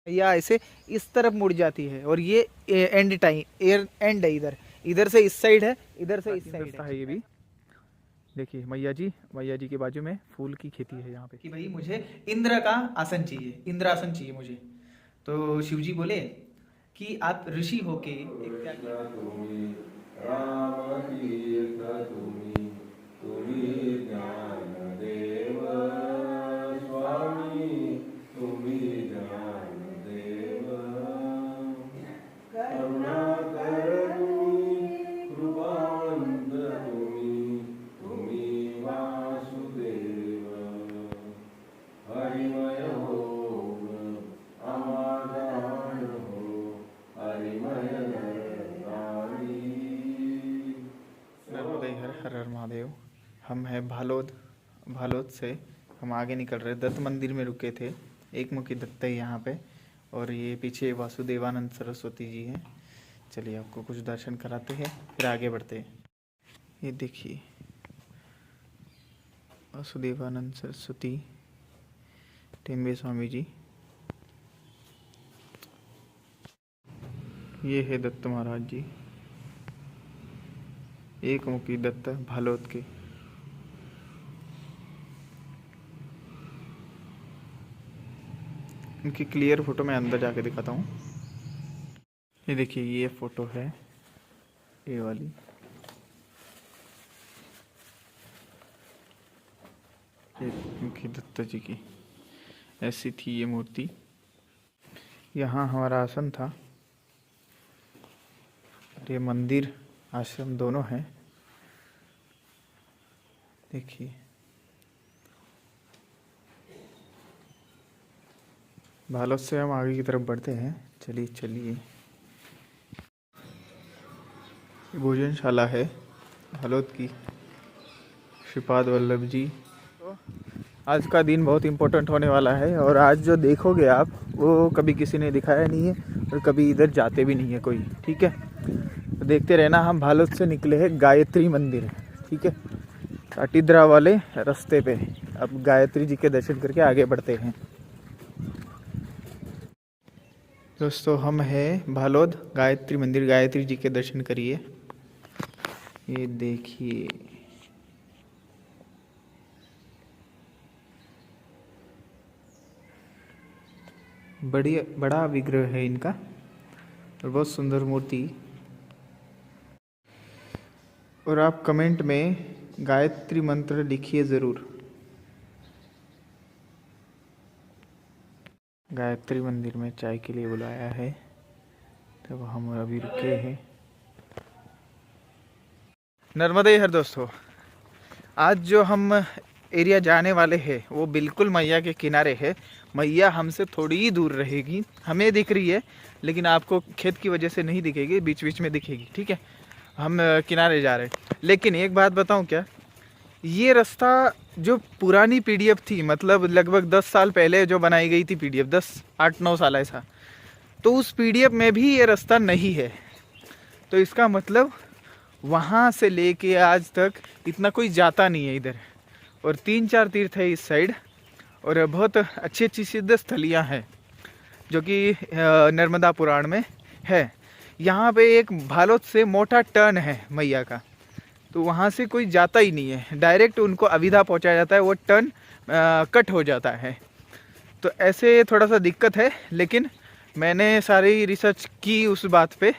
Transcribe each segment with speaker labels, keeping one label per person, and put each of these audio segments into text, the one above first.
Speaker 1: या ऐसे इस तरफ मुड़ जाती है और ये एंड टाइम एंड है, इधर इधर से इस साइड है, इधर से इस साइड है। ये भी देखिए मैया जी के बाजू में फूल की खेती है यहाँ पे कि भाई मुझे इंद्र का आसन चाहिए, इंद्र आसन चाहिए मुझे। तो शिव जी बोले कि आप ऋषि होके एक हर हर महादेव। हम हैं भालोद से हम आगे निकल रहे, दत्त मंदिर में रुके थे। एक मुखी दत्त है यहाँ पे और ये पीछे वासुदेवानंद सरस्वती जी हैं। चलिए आपको कुछ दर्शन कराते हैं फिर आगे बढ़ते हैं। ये देखिए वासुदेवानंद सरस्वती, टेम्बे स्वामी जी, ये है दत्त महाराज जी, एक मुखी दत्त भालोद के। इनकी क्लियर फोटो मैं अंदर जाके दिखाता हूँ। ये देखिए ये फोटो है, ये वाली। एक मुखी दत्त जी की ऐसी थी ये मूर्ति। यहाँ हमारा आसन था। ये मंदिर आश्रम दोनों हैं, देखिए। भालोद से हम आगे की तरफ बढ़ते हैं। चलिए भोजनशाला है भालोद की, श्रीपाद वल्लभ जी। तो आज का दिन बहुत इम्पोर्टेंट होने वाला है और आज जो देखोगे आप वो कभी किसी ने दिखाया नहीं है और कभी इधर जाते भी नहीं है कोई, ठीक है। तो देखते रहना। हम भालोद से निकले हैं गायत्री मंदिर, ठीक है, काटिद्रा वाले रास्ते पे। अब गायत्री जी के दर्शन करके आगे बढ़ते हैं। दोस्तों हम हैं भालोद गायत्री मंदिर, गायत्री जी के दर्शन करिए। ये देखिए बड़ा विग्रह है इनका और बहुत सुंदर मूर्ति। और आप कमेंट में गायत्री मंत्र लिखिए ज़रूर। गायत्री मंदिर में चाय के लिए बुलाया है, तब हम अभी रुके हैं। नर्मदे हर दोस्तों, आज जो हम एरिया जाने वाले हैं वो बिल्कुल मैया के किनारे है। मैया हमसे थोड़ी ही दूर रहेगी, हमें दिख रही है लेकिन आपको खेत की वजह से नहीं दिखेगी, बीच बीच में दिखेगी, ठीक है। हम किनारे जा रहे हैं। लेकिन एक बात बताऊं क्या, ये रास्ता जो पुरानी पीडीएफ थी, मतलब लगभग 10 साल पहले जो बनाई गई थी पीडीएफ, 8-9 साल ऐसा, तो उस पीडीएफ में भी ये रास्ता नहीं है। तो इसका मतलब वहाँ से लेके आज तक इतना कोई जाता नहीं है इधर। और 3-4 तीर्थ है इस साइड और बहुत अच्छी सिद्ध स्थलियाँ हैं जो कि नर्मदा पुराण में है। यहाँ पे एक भालोद से मोटा टर्न है मैया का, तो वहाँ से कोई जाता ही नहीं है, डायरेक्ट उनको अविधा पहुँचाया जाता है, वो टर्न कट हो जाता है। तो ऐसे थोड़ा सा दिक्कत है, लेकिन मैंने सारी रिसर्च की उस बात पे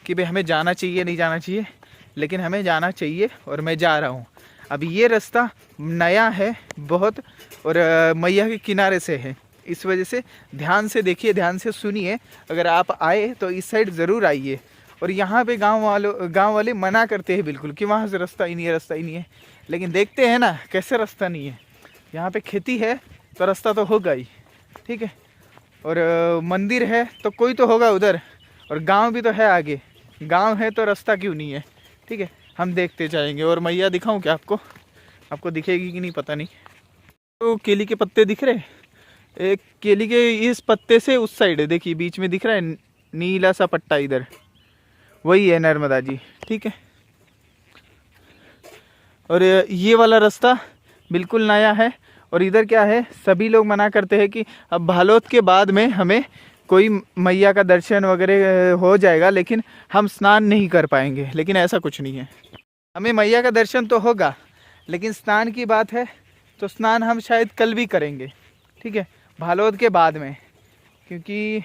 Speaker 1: कि भाई हमें जाना चाहिए नहीं जाना चाहिए, लेकिन हमें जाना चाहिए और मैं जा रहा हूँ। अब ये रास्ता नया है बहुत और मैया के किनारे से है, इस वजह से ध्यान से देखिए, ध्यान से सुनिए। अगर आप आए तो इस साइड ज़रूर आइए। और यहाँ पे गांव वाले मना करते हैं बिल्कुल कि वहाँ से रास्ता ही नहीं है, रास्ता ही नहीं है। लेकिन देखते हैं ना कैसे रास्ता नहीं है। यहाँ पे खेती है तो रास्ता तो होगा ही, ठीक है। और मंदिर है तो कोई तो होगा उधर, और गांव भी तो है आगे, गांव है तो रास्ता क्यों नहीं है, ठीक है। हम देखते जाएंगे। और मैया दिखाऊं क्या आपको दिखेगी कि नहीं पता नहीं। तो केली के पत्ते दिख रहे, एक केली के इस पत्ते से उस साइड है, देखिए बीच में दिख रहा है नीला सा पट्टा, इधर वही है नर्मदा जी, ठीक है। और ये वाला रास्ता बिल्कुल नया है। और इधर क्या है, सभी लोग मना करते हैं कि अब भालोद के बाद में हमें कोई मैया का दर्शन वगैरह हो जाएगा, लेकिन हम स्नान नहीं कर पाएंगे। लेकिन ऐसा कुछ नहीं है, हमें मैया का दर्शन तो होगा, लेकिन स्नान की बात है तो स्नान हम शायद कल भी करेंगे, ठीक है, भालोद के बाद में। क्योंकि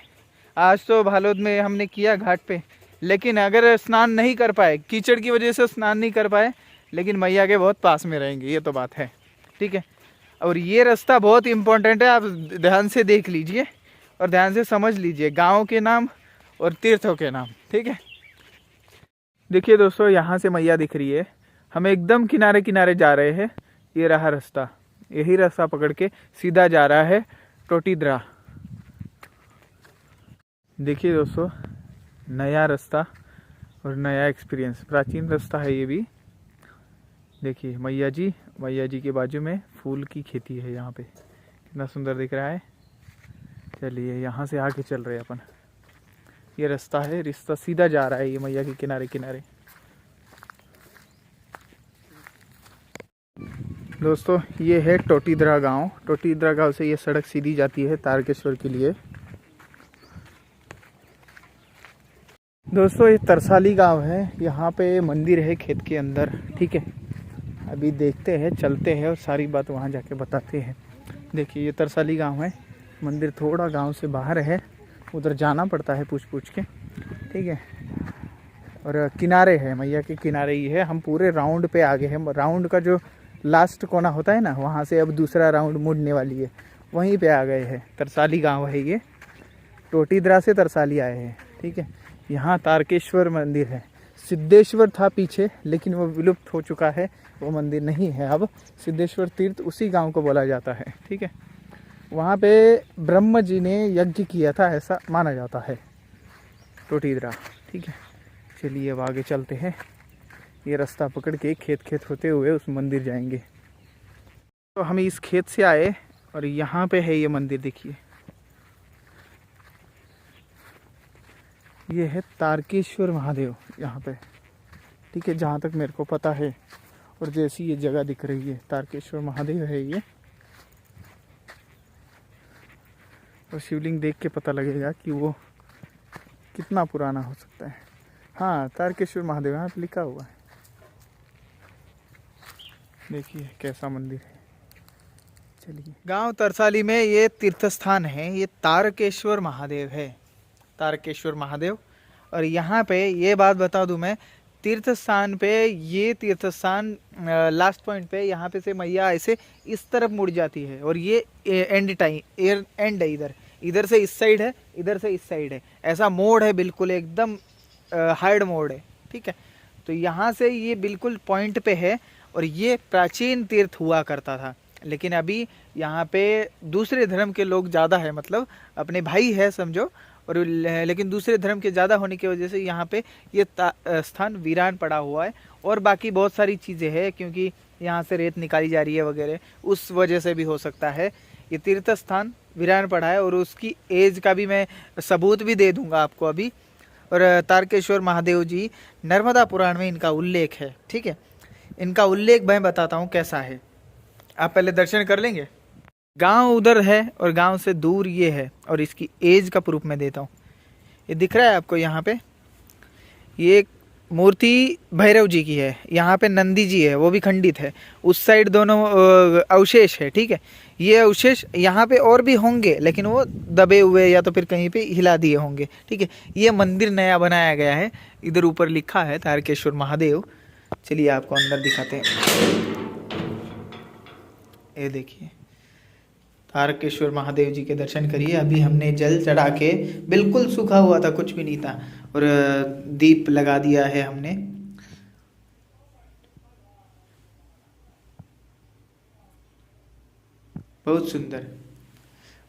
Speaker 1: आज तो भालोद में हमने किया घाट पे, लेकिन अगर स्नान नहीं कर पाए, कीचड़ की वजह से स्नान नहीं कर पाए, लेकिन मैया के बहुत पास में रहेंगे, ये तो बात है, ठीक है। और ये रास्ता बहुत इम्पोर्टेंट है, आप ध्यान से देख लीजिए और ध्यान से समझ लीजिए, गाँव के नाम और तीर्थों के नाम, ठीक है। देखिए दोस्तों, यहाँ से मैया दिख रही है, हम एकदम किनारे किनारे जा रहे हैं। ये रहा रास्ता, यही रास्ता पकड़ के सीधा जा रहा है टोटीद्रा। देखिए दोस्तों, नया रास्ता और नया एक्सपीरियंस, प्राचीन रास्ता है ये भी। देखिए मैया जी के बाजू में फूल की खेती है यहाँ पे, कितना सुंदर दिख रहा है। चलिए यहाँ से आगे चल रहे हैं अपन। ये रास्ता है, रास्ता सीधा जा रहा है ये मैया के किनारे किनारे। दोस्तों ये है टोटीद्रा गांव। टोटीद्रा गांव से ये सड़क सीधी जाती है तारकेश्वर के लिए। दोस्तों ये तरसाली गांव है, यहाँ पे मंदिर है खेत के अंदर, ठीक है। अभी देखते हैं, चलते हैं और सारी बात वहाँ जाके बताते हैं। देखिए ये तरसाली गांव है, मंदिर थोड़ा गांव से बाहर है, उधर जाना पड़ता है पूछ पूछ के, ठीक है। और किनारे है, मैया के किनारे ही है। हम पूरे राउंड पे आगे हैं, राउंड का जो लास्ट कोना होता है ना, वहाँ से अब दूसरा राउंड मुड़ने वाली है, वहीं पे आ गए हैं। तरसाली गांव है ये, टोटीद्रा से तरसाली आए हैं, ठीक है। यहाँ तारकेश्वर मंदिर है, सिद्धेश्वर था पीछे, लेकिन वो विलुप्त हो चुका है, वो मंदिर नहीं है अब। सिद्धेश्वर तीर्थ उसी गांव को बोला जाता है, ठीक है। वहाँ पे ब्रह्म जी ने यज्ञ किया था, ऐसा माना जाता है, टोटीद्रा, ठीक है। चलिए अब आगे चलते हैं, ये रास्ता पकड़ के खेत होते हुए उस मंदिर जाएंगे। तो हम इस खेत से आए और यहाँ पे है ये मंदिर, देखिए ये है तारकेश्वर महादेव यहाँ पे, ठीक है, जहाँ तक मेरे को पता है। और जैसी ये जगह दिख रही है, तारकेश्वर महादेव है ये। और शिवलिंग देख के पता लगेगा कि वो कितना पुराना हो सकता है। हाँ, तारकेश्वर महादेव यहाँ पे लिखा हुआ है, देखिए कैसा मंदिर है। चलिए, गांव तरसाली में ये तीर्थ स्थान है, ये तारकेश्वर महादेव है, तारकेश्वर महादेव। और यहाँ पे ये बात बता दूं मैं, तीर्थ स्थान पे, ये तीर्थ स्थान लास्ट पॉइंट पे, यहाँ पे से मैया ऐसे इस तरफ मुड़ जाती है, और ये एंड टाइम एंड है, इधर से इस साइड है, इधर से इस साइड है, ऐसा मोड़ है, बिल्कुल एकदम हार्ड मोड़ है, ठीक है। तो यहाँ से ये बिल्कुल पॉइंट पे है, और ये प्राचीन तीर्थ हुआ करता था। लेकिन अभी यहाँ पे दूसरे धर्म के लोग ज़्यादा है, मतलब अपने भाई है समझो, और लेकिन दूसरे धर्म के ज़्यादा होने की वजह से यहाँ पे ये स्थान वीरान पड़ा हुआ है। और बाकी बहुत सारी चीज़ें हैं, क्योंकि यहाँ से रेत निकाली जा रही है वगैरह, उस वजह से भी हो सकता है ये तीर्थ स्थान वीरान पड़ा है। और उसकी एज का भी मैं सबूत भी दे दूंगा आपको अभी। और तारकेश्वर महादेव जी, नर्मदा पुराण में इनका उल्लेख है, ठीक है। इनका उल्लेख मैं बताता हूँ कैसा है, आप पहले दर्शन कर लेंगे। गांव उधर है और गांव से दूर ये है, और इसकी एज का प्रूफ मैं देता हूँ। ये दिख रहा है आपको यहाँ पे, ये मूर्ति भैरव जी की है, यहाँ पे नंदी जी है, वो भी खंडित है, उस साइड दोनों अवशेष है, ठीक है। ये अवशेष यहाँ पे और भी होंगे, लेकिन वो दबे हुए या तो फिर कहीं पे हिला दिए होंगे, ठीक है। ये मंदिर नया बनाया गया है, इधर ऊपर लिखा है तारकेश्वर महादेव। चलिए आपको अंदर दिखाते हैं, ये देखिए तारकेश्वर महादेव जी के दर्शन करिए। अभी हमने जल चढ़ा के, बिल्कुल सूखा हुआ था, कुछ भी नहीं था, और दीप लगा दिया है हमने। बहुत सुंदर।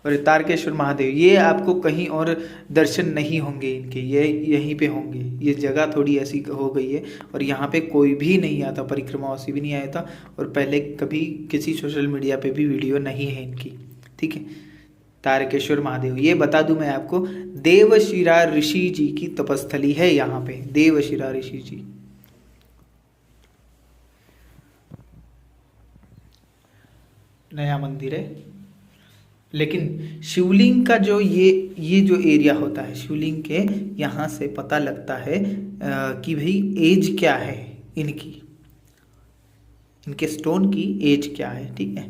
Speaker 1: और तारकेश्वर महादेव, ये आपको कहीं और दर्शन नहीं होंगे इनके, ये यहीं पे होंगे। ये जगह थोड़ी ऐसी हो गई है, और यहाँ पे कोई भी नहीं आता, परिक्रमावासी भी नहीं आया था, और पहले कभी किसी सोशल मीडिया पे भी वीडियो नहीं है इनकी, ठीक है। तारकेश्वर महादेव, ये बता दूं मैं आपको, देवशिरा ऋषि जी की तपस्थली है यहाँ पे, देवशिरा ऋषि जी। नया मंदिर है, लेकिन शिवलिंग का जो ये जो एरिया होता है शिवलिंग के, यहाँ से पता लगता है कि भाई एज क्या है इनकी, इनके स्टोन की एज क्या है। ठीक है,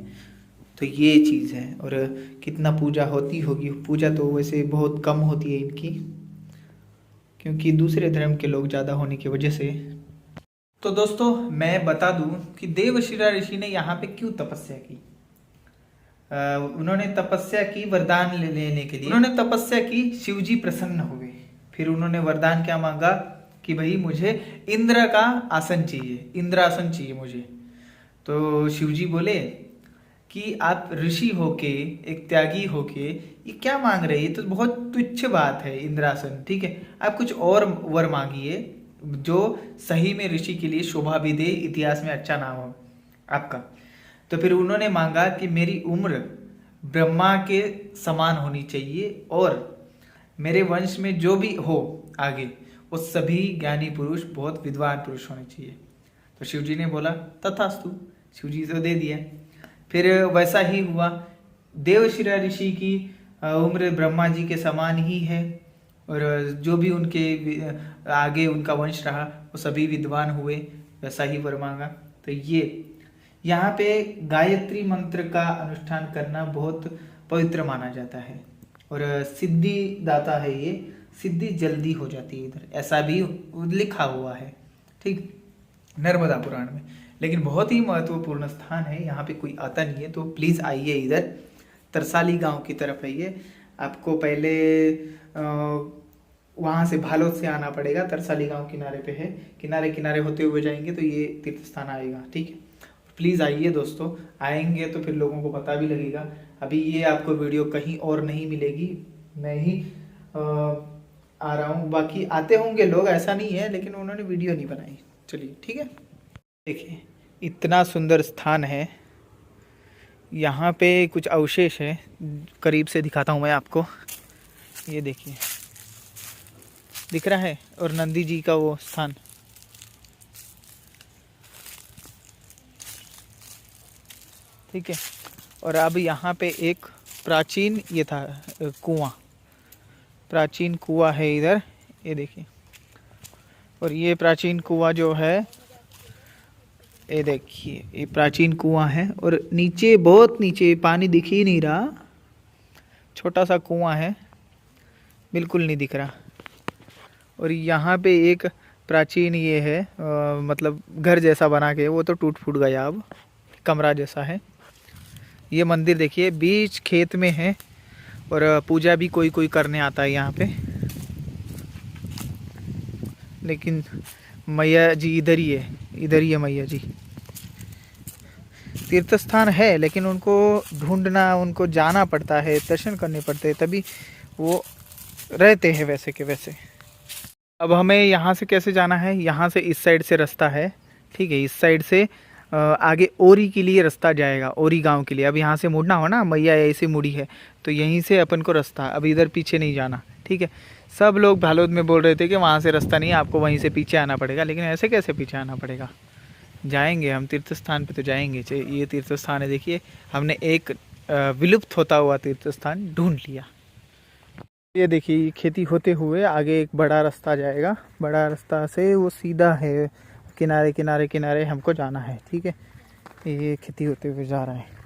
Speaker 1: तो ये चीज़ है। और कितना पूजा होती होगी, पूजा तो वैसे बहुत कम होती है इनकी, क्योंकि दूसरे धर्म के लोग ज़्यादा होने की वजह से। तो दोस्तों मैं बता दूं कि देवशिला ऋषि ने यहाँ पे क्यों तपस्या की। उन्होंने तपस्या की वरदान लेने के लिए। उन्होंने तपस्या की, शिवजी प्रसन्न हुए। फिर उन्होंने वरदान क्या मांगा कि भाई मुझे इंद्र का आसन चाहिए, इंद्रासन चाहिए मुझे। तो शिवजी बोले कि आप ऋषि होके, एक त्यागी होके ये क्या मांग रहे हैं, ये तो बहुत तुच्छ बात है इंद्रासन। ठीक है, आप कुछ और वर मांगिए जो सही में ऋषि के लिए शोभा भी दे, इतिहास में अच्छा नाम हो आपका। तो फिर उन्होंने मांगा कि मेरी उम्र ब्रह्मा के समान होनी चाहिए और मेरे वंश में जो भी हो आगे वो सभी ज्ञानी पुरुष, बहुत विद्वान पुरुष होने चाहिए। तो शिवजी ने बोला तथास्तु, शिवजी तो दे दिया। फिर वैसा ही हुआ। देवशिला ऋषि की उम्र ब्रह्मा जी के समान ही है और जो भी उनके आगे उनका वंश रहा वो सभी विद्वान हुए, वैसा ही वर मांगा। तो ये यहाँ पे गायत्री मंत्र का अनुष्ठान करना बहुत पवित्र माना जाता है और सिद्धि दाता है ये, सिद्धि जल्दी हो जाती है इधर, ऐसा भी लिखा हुआ है। ठीक, नर्मदा पुराण में। लेकिन बहुत ही महत्वपूर्ण स्थान है, यहाँ पे कोई आता नहीं है तो प्लीज़ आइए इधर, तरसाली गांव की तरफ आइए। आपको पहले वहाँ से भालोद से आना पड़ेगा, तरसाली गांव किनारे पे है, किनारे किनारे होते हुए जाएंगे तो ये तीर्थ स्थान आएगा। ठीक है, प्लीज़ आइए दोस्तों, आएंगे तो फिर लोगों को पता भी लगेगा। अभी ये आपको वीडियो कहीं और नहीं मिलेगी, मैं ही आ रहा हूँ, बाकी आते होंगे लोग, ऐसा नहीं है, लेकिन उन्होंने वीडियो नहीं बनाई। चलिए ठीक है, देखिए इतना सुंदर स्थान है। यहाँ पे कुछ अवशेष है, करीब से दिखाता हूँ मैं आपको। ये देखिए दिख रहा है, और नंदी जी का वो स्थान। ठीक है, और अब यहाँ पे एक प्राचीन ये था कुआं, प्राचीन कुआं है इधर, ये देखिए। और ये प्राचीन कुआं जो है, ये देखिए ये प्राचीन कुआं है और नीचे, बहुत नीचे, पानी दिख ही नहीं रहा, छोटा सा कुआं है, बिल्कुल नहीं दिख रहा। और यहाँ पे एक प्राचीन ये है मतलब घर जैसा बना के, वो तो टूट फूट गया, अब कमरा जैसा है। ये मंदिर देखिए बीच खेत में है और पूजा भी कोई कोई करने आता है यहाँ पे, लेकिन मैया जी इधर ही है, इधर ही है मैया जी। तीर्थ स्थान है लेकिन उनको ढूंढना, उनको जाना पड़ता है, दर्शन करने पड़ते हैं, तभी वो रहते हैं वैसे के वैसे। अब हमें यहाँ से कैसे जाना है, यहाँ से इस साइड से रास्ता है। ठीक है, इस साइड से आगे ओरी के लिए रास्ता जाएगा, ओरी गांव के लिए। अब यहाँ से मुड़ना हो ना, मैया ऐसे मुड़ी है तो यहीं से अपन को रास्ता, अब इधर पीछे नहीं जाना। ठीक है, सब लोग भालोद में बोल रहे थे कि वहाँ से रास्ता नहीं है, आपको वहीं से पीछे आना पड़ेगा, लेकिन ऐसे कैसे पीछे आना पड़ेगा, जाएंगे हम तीर्थ स्थान पे तो जाएंगे। ये तीर्थ स्थान है, देखिए हमने एक विलुप्त होता हुआ तीर्थ स्थान ढूंढ लिया। ये देखिए खेती होते हुए आगे एक बड़ा रास्ता जाएगा, बड़ा रास्ता से वो सीधा है, किनारे किनारे किनारे हमको जाना है। ठीक है, ये खेती होते हुए जा रहा है।